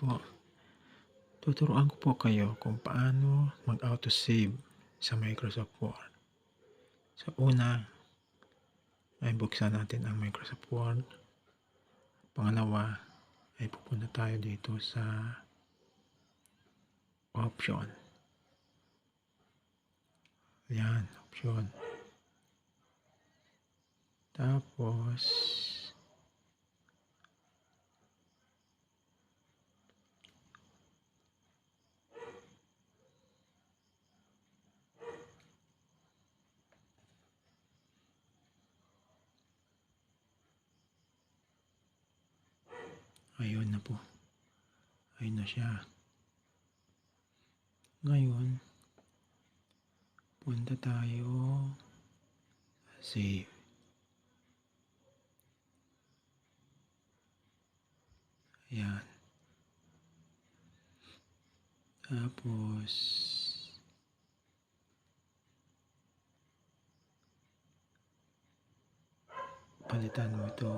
po. Tuturuan ko po kayo kung paano mag-autosave sa Microsoft Word. Sa una ay buksan natin ang Microsoft Word. Pangalawa ay pupunta tayo dito sa option. Yan, option. Tapos ayun na po. Ayun na siya. Ngayon, punta tayo sa save. Ayan. Tapos palitan mo ito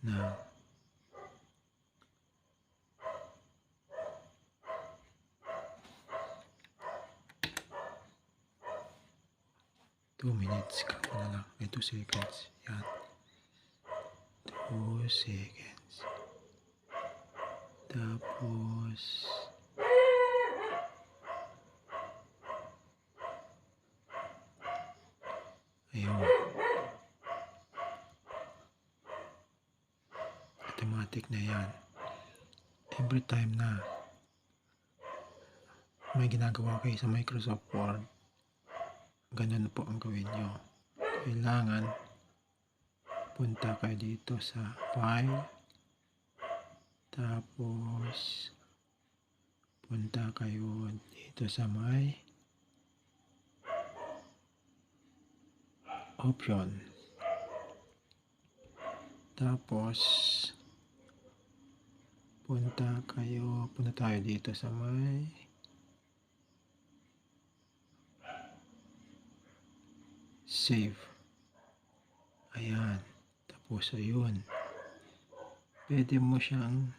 ng 2 minutes ka na lang. 2 seconds. Yan. 2 seconds. Tapos ayun. Automatic na yan. Every time na may ginagawa kayo sa Microsoft Word, ganun po ang gawin nyo. Kailangan punta kayo dito sa file, tapos punta kayo dito sa may option, tapos punta tayo dito sa may save. Ayan. Tapos ayun. Pwede mo siyang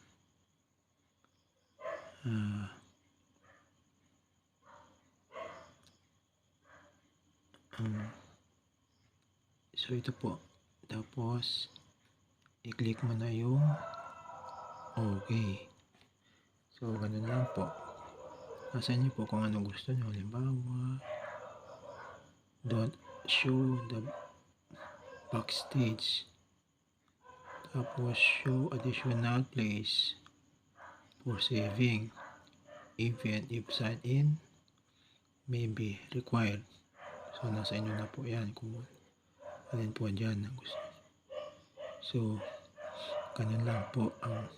so ito po. Tapos i-click mo na yung okay. So ganun lang po. Nasa inyo po kung ano gusto nyo. Halimbawa, don't show the backstage. Tapos show additional place for saving. Even if sign in may be required. So nasa inyo na po yan kung alin po dyan ang gusto. So ganun lang po ang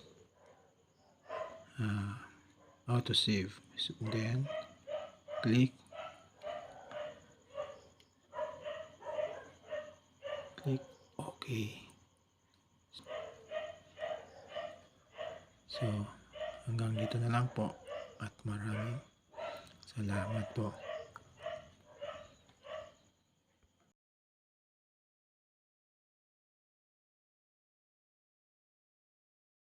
autosave. So then click OK. So hanggang dito na lang po at maraming salamat po.